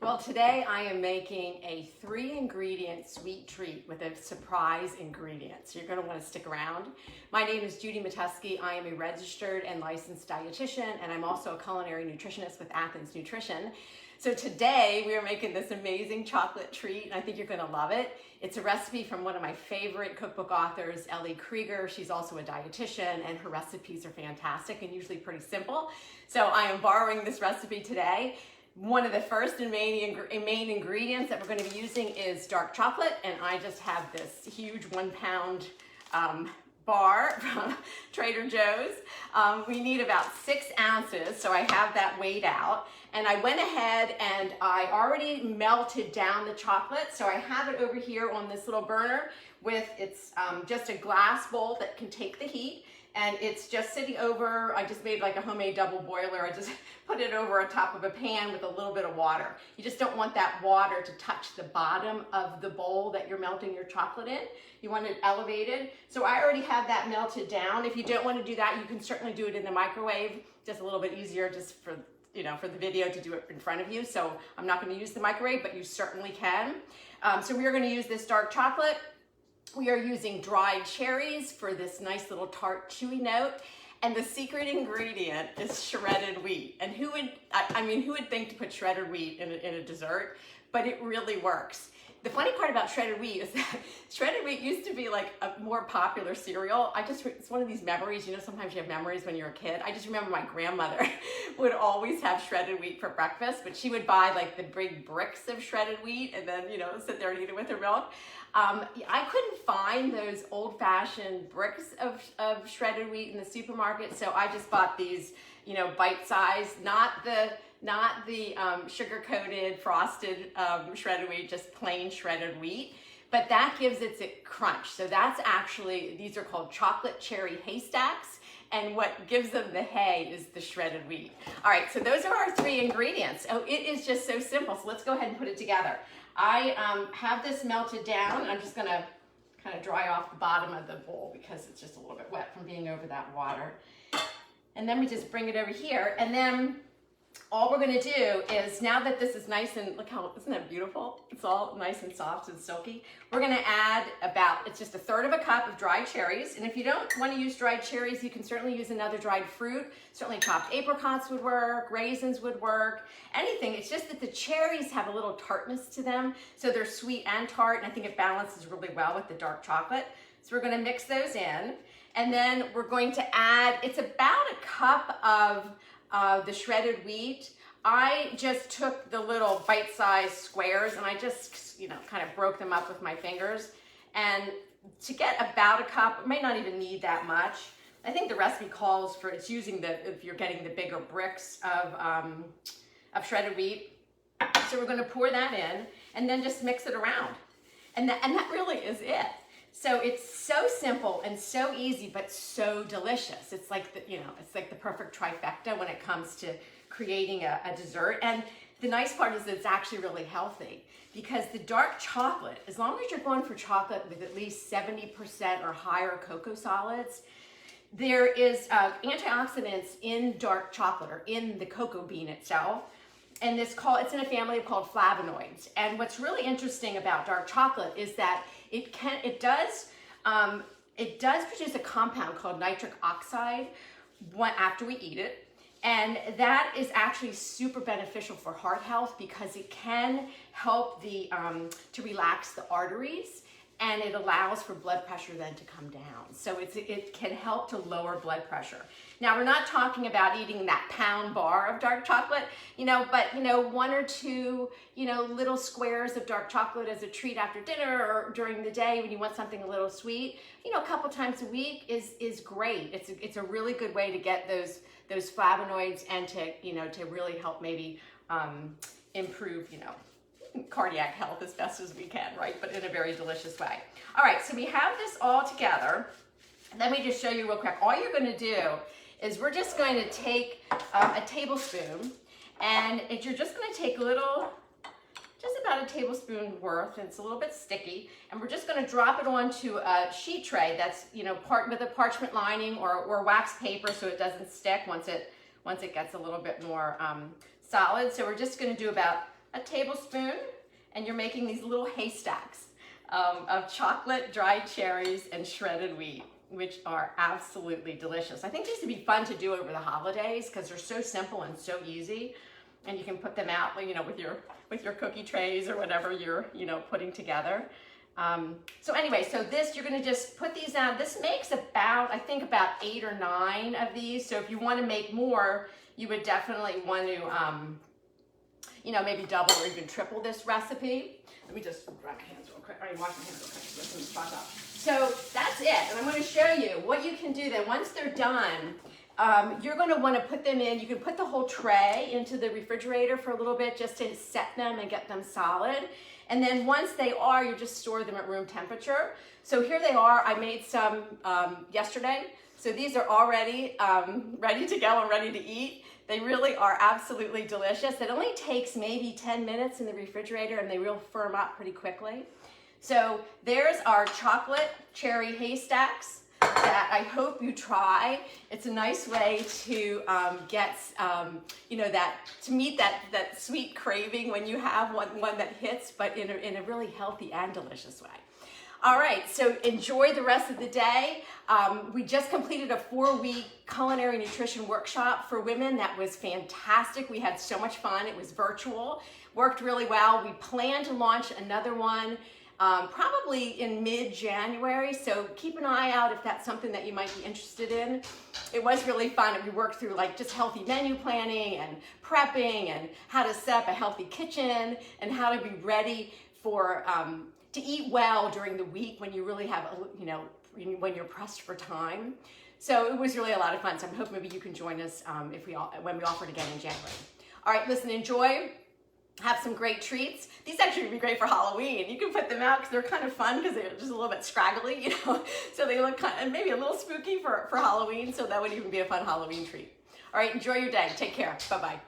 Well, today I am making a 3-ingredient sweet treat with a surprise ingredient. So you're going to want to stick around. My name is Judy Mateski. I am a registered and licensed dietitian, and I'm also a culinary nutritionist with Athens Nutrition. So today we are making this amazing chocolate treat, and I think you're going to love it. It's a recipe from one of my favorite cookbook authors, Ellie Krieger. She's also a dietitian, and her recipes are fantastic and usually pretty simple. So I am borrowing this recipe today. One of the first and main ingredients that we're going to be using is dark chocolate, and I just have this huge 1-pound bar from Trader Joe's. We need about 6 ounces, so I have that weighed out. And I went ahead and I already melted down the chocolate, so I have it over here on this little burner with it's just a glass bowl that can take the heat. And it's just sitting over, I just made like a homemade double boiler. I just put it over on top of a pan with a little bit of water. You just don't want that water to touch the bottom of the bowl that you're melting your chocolate in. You want it elevated. So I already have that melted down. If you don't want to do that, you can certainly do it in the microwave. Just a little bit easier just for the video to do it in front of you. So I'm not going to use the microwave, but you certainly can. So we are going to use this dark chocolate. We are using dried cherries for this nice little tart, chewy note. And the secret ingredient is shredded wheat. And who would think to put shredded wheat in a dessert? But it really works. The funny part about shredded wheat is that shredded wheat used to be like a more popular cereal. It's one of these memories, sometimes you have memories when you're a kid. I just remember my grandmother would always have shredded wheat for breakfast, but she would buy like the big bricks of shredded wheat and then, sit there and eat it with her milk. I couldn't find those old-fashioned bricks of shredded wheat in the supermarket, so I just bought these, bite-sized, not the sugar-coated, frosted shredded wheat, just plain shredded wheat. But that gives it a crunch. So that's actually, these are called chocolate cherry haystacks. And what gives them the hay is the shredded wheat. All right, so those are our 3 ingredients. Oh, it is just so simple. So let's go ahead and put it together. I have this melted down, and I'm just going to kind of dry off the bottom of the bowl because it's just a little bit wet from being over that water. And then we just bring it over here, and then all we're going to do is, now that this is nice and, isn't that beautiful? It's all nice and soft and silky. We're going to add it's just 1/3 cup of dried cherries. And if you don't want to use dried cherries, you can certainly use another dried fruit. Certainly chopped apricots would work, raisins would work, anything. It's just that the cherries have a little tartness to them. So they're sweet and tart, and I think it balances really well with the dark chocolate. So we're going to mix those in. And then we're going to add, it's about 1 cup of the shredded wheat. I just took the little bite-sized squares and I just, kind of broke them up with my fingers. And to get about 1 cup, it may not even need that much. I think the recipe calls for, it's using if you're getting the bigger bricks of shredded wheat. So we're going to pour that in and then just mix it around. And that really is it. So it's so simple and so easy, but so delicious. It's like the perfect trifecta when it comes to creating a dessert. And the nice part is that it's actually really healthy because the dark chocolate, as long as you're going for chocolate with at least 70% or higher cocoa solids, there is antioxidants in dark chocolate or in the cocoa bean itself. And it's in a family called flavonoids. And what's really interesting about dark chocolate is that it does produce a compound called nitric oxide after we eat it. And that is actually super beneficial for heart health because it can help to relax the arteries, and it allows for blood pressure then to come down. So it can help to lower blood pressure. Now, we're not talking about eating that pound bar of dark chocolate, but 1 or 2, little squares of dark chocolate as a treat after dinner or during the day when you want something a little sweet, a couple times a week is great. It's a really good way to get those flavonoids and to really help maybe improve, cardiac health as best as we can, right? But in a very delicious way. All right, so we have this all together. Let me just show you real quick. All you're going to do is we're just going to take a tablespoon, and you're just going to take just about a tablespoon worth, and it's a little bit sticky, and we're just going to drop it onto a sheet tray that's with a parchment lining or wax paper so it doesn't stick once it gets a little bit more solid. So we're just going to do about a tablespoon, and you're making these little haystacks of chocolate, dried cherries, and shredded wheat, which are absolutely delicious. I think these would be fun to do over the holidays because they're so simple and so easy, and you can put them out, you know, with your cookie trays or whatever you're, you know, putting together. So anyway, so this, you're gonna just put these out. This makes about, I think about 8 or 9 of these. So if you want to make more, you would definitely want to, you know, maybe double or even triple this recipe. Let me just grab my hands real quick. I already washed my hands real quick. Let me spot up. So that's it. And I'm going to show you what you can do then. Once they're done, you're going to want to put them in. You can put the whole tray into the refrigerator for a little bit just to set them and get them solid. And then once they are, you just store them at room temperature. So here they are. I made some yesterday. So these are already ready to go and ready to eat. They really are absolutely delicious. It only takes maybe 10 minutes in the refrigerator and they will firm up pretty quickly. So there's our chocolate cherry haystacks that I hope you try. It's a nice way to get, you know, to meet that sweet craving when you have one that hits, but in a really healthy and delicious way. All right, so enjoy the rest of the day. We just completed a 4-week culinary nutrition workshop for women. That was fantastic. We had so much fun. It was virtual, worked really well. We plan to launch another one probably in mid-January, so keep an eye out if that's something that you might be interested in. It was really fun. We worked through like just healthy menu planning and prepping and how to set up a healthy kitchen and how to be ready for to eat well during the week when you really have, you know, when you're pressed for time. So it was really a lot of fun. So I hope maybe you can join us when we offer it again in January. All right, listen, enjoy. Have some great treats. These actually would be great for Halloween. You can put them out because they're kind of fun because they're just a little bit scraggly, you know. So they look kind of, maybe a little spooky for Halloween. So that would even be a fun Halloween treat. All right, enjoy your day. Take care. Bye-bye.